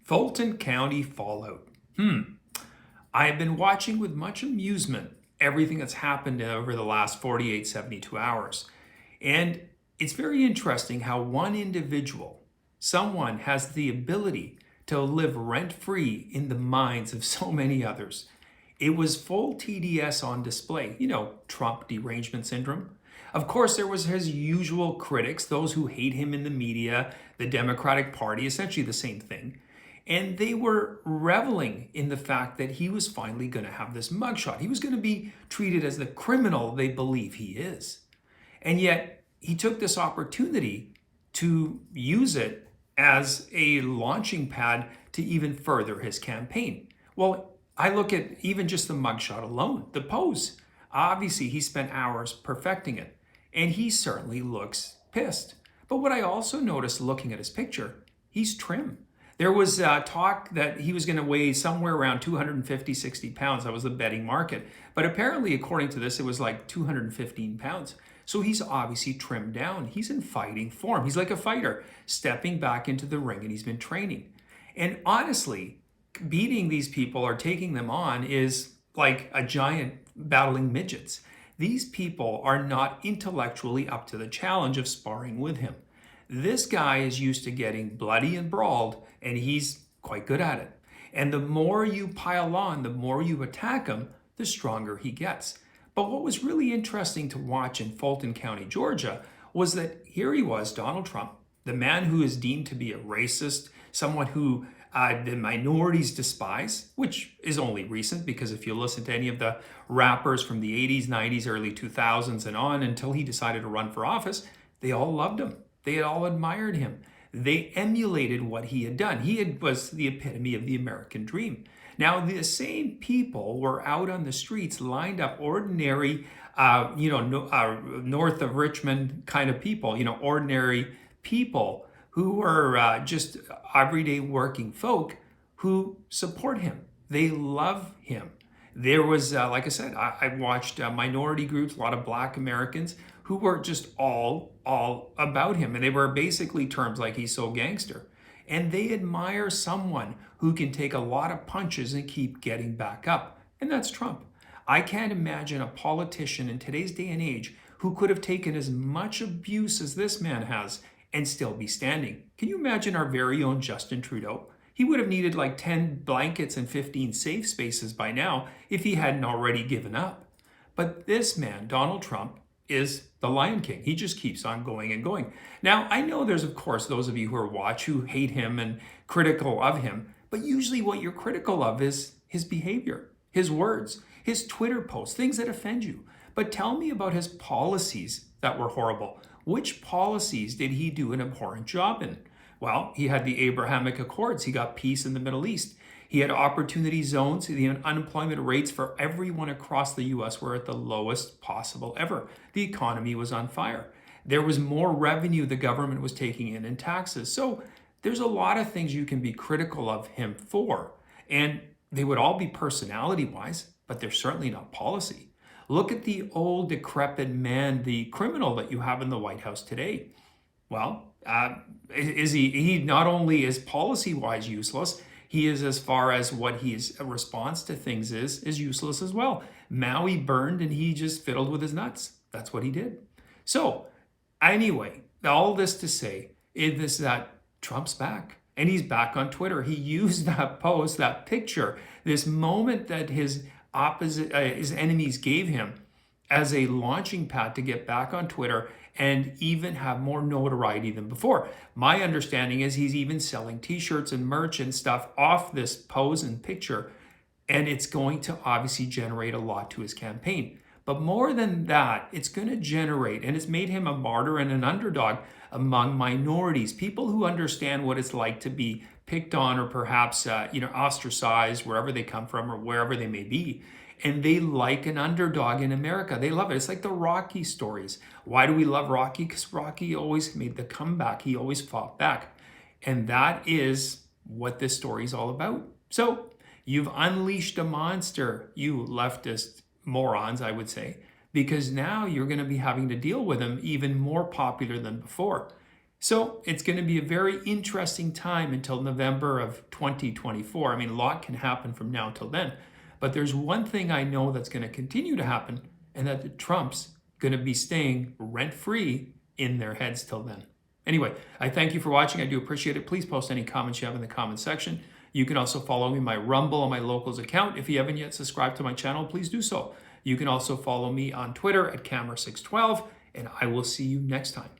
Fulton County fallout. I have been watching with much amusement everything that's happened over the last 48, 72 hours. And it's very interesting how one individual, someone has the ability to live rent-free in the minds of so many others. It was full TDS on display, Trump derangement syndrome. Of course, there was his usual critics, those who hate him in the media, the Democratic Party, essentially the same thing. And they were reveling in the fact that he was finally going to have this mugshot. He was going to be treated as the criminal they believe he is. And yet, he took this opportunity to use it as a launching pad to even further his campaign. Well, I look at even just the mugshot alone, the pose. Obviously, he spent hours perfecting it, and he certainly looks pissed. But what I also noticed looking at his picture, he's trim. There was talk that he was going to weigh somewhere around 250, 60 pounds. That was the betting market. But apparently, according to this, it was like 215 pounds. So he's obviously trimmed down. He's in fighting form. He's like a fighter, stepping back into the ring, and he's been training. And honestly, beating these people or taking them on is like a giant battling midgets. These people are not intellectually up to the challenge of sparring with him. This guy is used to getting bloody and brawled, and he's quite good at it. And the more you pile on, the more you attack him, the stronger he gets. But what was really interesting to watch in Fulton County, Georgia, was that here he was, Donald Trump, the man who is deemed to be a racist, someone who the minorities despise, which is only recent because if you listen to any of the rappers from the 80s, 90s, early 2000s and on until he decided to run for office, they all loved him. They had all admired him. They emulated what he had done. Was the epitome of the American dream. Now, the same people were out on the streets, lined up, ordinary, north of Richmond kind of people, ordinary people who were just everyday working folk who support him. They love him. There was, like I said, I watched minority groups, a lot of Black Americans who were just all about him. And they were basically terms like he's so gangster. And they admire someone who can take a lot of punches and keep getting back up. And that's Trump. I can't imagine a politician in today's day and age who could have taken as much abuse as this man has and still be standing. Can you imagine our very own Justin Trudeau? He would have needed like 10 blankets and 15 safe spaces by now if he hadn't already given up. But this man, Donald Trump, is the Lion King. He just keeps on going and going. Now, I know there's, of course, those of you who hate him and critical of him, but usually what you're critical of is his behavior, his words, his Twitter posts, things that offend you. But tell me about his policies that were horrible. Which policies did he do an abhorrent job in? Well, he had the Abrahamic Accords. He got peace in the Middle East. He had opportunity zones. The unemployment rates for everyone across the U.S. were at the lowest possible ever. The economy was on fire. There was more revenue the government was taking in taxes. So there's a lot of things you can be critical of him for. And they would all be personality-wise, but they're certainly not policy. Look at the old decrepit man, the criminal that you have in the White House today. Well, he not only is policy-wise useless, he is, as far as what his response to things is useless as well. Maui burned and he just fiddled with his nuts. That's what he did. So anyway, all this to say is that Trump's back. And he's back on Twitter. He used that post, that picture, this moment that his enemies gave him as a launching pad to get back on Twitter and even have more notoriety than before. My understanding is he's even selling t-shirts and merch and stuff off this pose and picture, and it's going to obviously generate a lot to his campaign. But more than that, it's going to generate, and it's made him a martyr and an underdog among minorities, people who understand what it's like to be picked on or perhaps ostracized wherever they come from or wherever they may be. And they like an underdog in America. They love it. It's like the Rocky stories. Why do we love Rocky? Because Rocky always made the comeback. He always fought back. And that is what this story is all about. So you've unleashed a monster, you leftist morons, I would say, because now you're going to be having to deal with him even more popular than before. So it's going to be a very interesting time until November of 2024. I mean, a lot can happen from now till then. But there's one thing I know that's going to continue to happen, and that the Trumps going to be staying rent-free in their heads till then. Anyway, I thank you for watching. I do appreciate it. Please post any comments you have in the comment section. You can also follow me, my Rumble and my Locals account. If you haven't yet subscribed to my channel, please do so. You can also follow me on Twitter at Camera612, and I will see you next time.